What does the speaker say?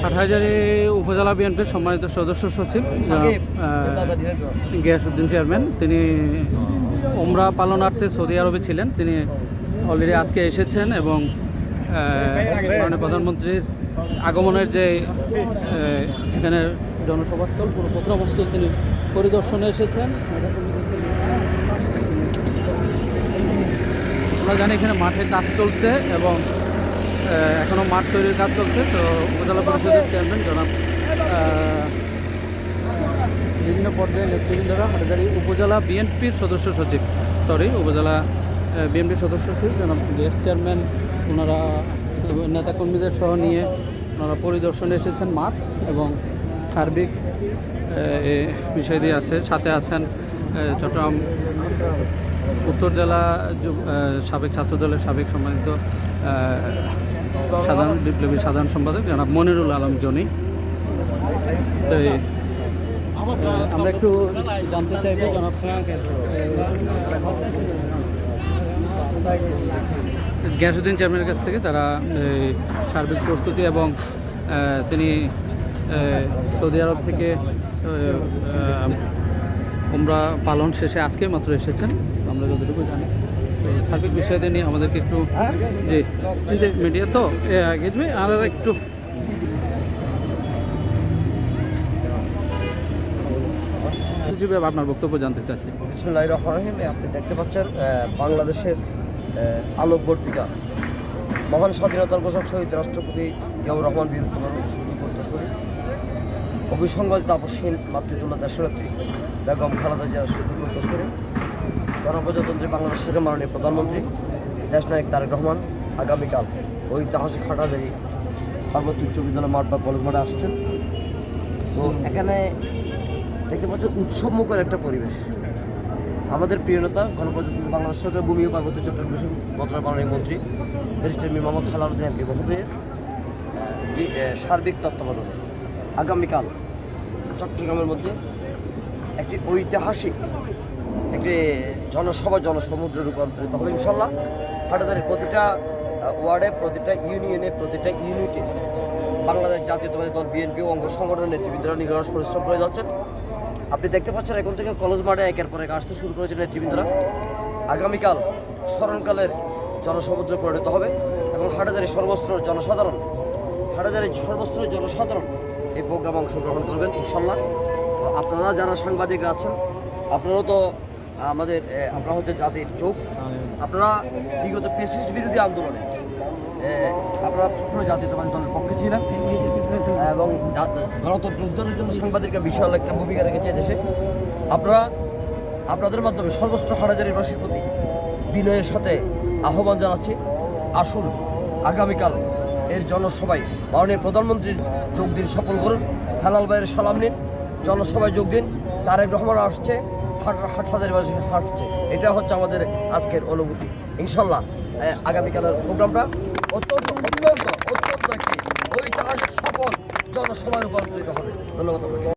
হাটহাজারী উপজেলা বিএনপির সম্মানিত সদস্য সচিব গিয়াসউদ্দিন চেয়ারম্যান, তিনি ওমরা পালনার্থে সৌদি আরবে ছিলেন। তিনি অলরেডি আজকে এসেছেন এবং মাননীয় প্রধানমন্ত্রীর আগমনের যে এখানে জনসভাস্থল, পুরো প্রোগ্রামস্থল তিনি পরিদর্শনে এসেছেন। আমরা জানি এখানে মাঠে কাজ চলছে এবং এখনও মাঠ তৈরির কাজ চলছে। তো উপজেলা পরিষদের চেয়ারম্যান জনাব বিভিন্ন পর্যায়ে নেতৃবৃন্দরা, হাটহাজারী উপজেলা বিএনপির সদস্য সচিব উপজেলা বিএনপির সদস্য সচিব জনাব গিয়াস চেয়ারম্যান, ওনারা নেতাকর্মীদের সহ নিয়ে ওনারা পরিদর্শনে এসেছেন মাঠ এবং সার্বিক বিষয় দিয়ে আছে। সাথে আছেন চট্টগ্রাম উত্তর জেলা সাবেক ছাত্রদলের সাবেক সম্মানিত বিপ্লবী সাধারণ সম্পাদক জনাব মনিরুল আলম জনি। তো আমরা একটু জানতে চাইবো জনাব গিয়াসউদ্দিন চেয়ারম্যানের কাছ থেকে তারা সার্বিক প্রস্তুতি এবং তিনি সৌদি আরব থেকে ওমরা পালন শেষে আজকে মাত্র এসেছেন, আমরা যতটুকু জানি। তো সার্বিক বিষয়টি নিয়ে আমাদেরকে একটু যে মিডিয়া তো গেজবে আর একটু আপনার বক্তব্য জানতে চাচ্ছি। বিসমিল্লাহির রহমানির রহিম। আপনি দেখতে পাচ্ছেন বাংলাদেশের আলোকবর্তিকা মহান স্বাধীনতার ঘোষক শহীদ রাষ্ট্রপতি জিয়াউর রহমান বীরত্তমরণ সুযোগ্যশরী অবিসংবাদিত আপসহীন মাতৃতুল্য দেশনেত্রী বেগম খালেদা জিয়ার সুযোগ্যশরী গণপ্রজাতন্ত্রী বাংলাদেশের মাননীয় প্রধানমন্ত্রী দেশনায়ক তারেক রহমান আগামীকাল ঐতিহাসিক হাটহাজারী পার্বত্য উচ্চ বিদ্যালয় মাঠ বা কলেজ মাঠে আসছেন। তো এখানে দেখতে পাচ্ছেন উৎসবমুখর একটা পরিবেশ। আমাদের প্রিয় নেতা গণপ্রজাতন্ত্রী বাংলাদেশ সরকার ভূমি ও পার্বত্য চট্টগ্রাম বিষয় মন্ত্রণালয়ের মাননীয় মন্ত্রী ব্যারিস্টার মীর মোহাম্মদ হেলালুদ্দিন এমপি মহোদয়ের সার্বিক তত্ত্বাবধানে আগামীকাল চট্টগ্রামের মধ্যে একটি ঐতিহাসিক একটি জনসমুদ্রে রূপান্তরিত হবে ইনশাল্লাহ। হাটহাজারীর প্রতিটা ওয়ার্ডে, প্রতিটা ইউনিয়নে, প্রতিটা ইউনিটে বাংলাদেশ জাতীয়তাবাদী দল বিএনপি ও অঙ্গ সংগঠনের নেতৃবৃন্দরা নিরলস পরিশ্রম করে যাচ্ছেন। আপনি দেখতে পাচ্ছেন এখন থেকে কলেজ মাঠে একের পর এক আসতে শুরু করেছেন নেতৃবৃন্দরা। আগামীকাল স্মরণকালের জনসমুদ্রে পরিণত হবে এবং হাটহাজারীর সর্বস্তরের জনসাধারণ এই প্রোগ্রামে অংশগ্রহণ করবেন ইনশাল্লাহ। আপনারা যারা সাংবাদিকরা আছেন, আপনারাও তো আপনারা হচ্ছে জাতির চোখ। আপনারা বিগত ফ্যাসিস্ট বিরোধী আন্দোলনে আপনারা সবসময় জাতীয়তাবাদী দলের পক্ষে ছিলেন এবং গণতন্ত্র উদ্ধারের জন্য সাংবাদিকরা বিশাল একটা ভূমিকা রেখেছে দেশে। আপনাদের মাধ্যমে সর্বস্ত হাটহাজারীবাসীর প্রতি বিনয়ের সাথে আহ্বান জানাচ্ছি, আসুন আগামীকাল এর জনসভায় মাননীয় প্রধানমন্ত্রীর যোগ দিন সফল করুন, হেলাল ভাইয়ের সালাম নিন, জনসভায় যোগ দিন। তারেক রহমান আসছে, হাটহাজারীবাসী হাঁটছে, এটা হচ্ছে আমাদের আজকের অনুভূতি। ইনশাল্লাহ আগামীকালের প্রোগ্রামটা অত্যন্ত একটি ঐতিহাসিক সফল জনসভায় রূপান্তরিত হবে। ধন্যবাদ।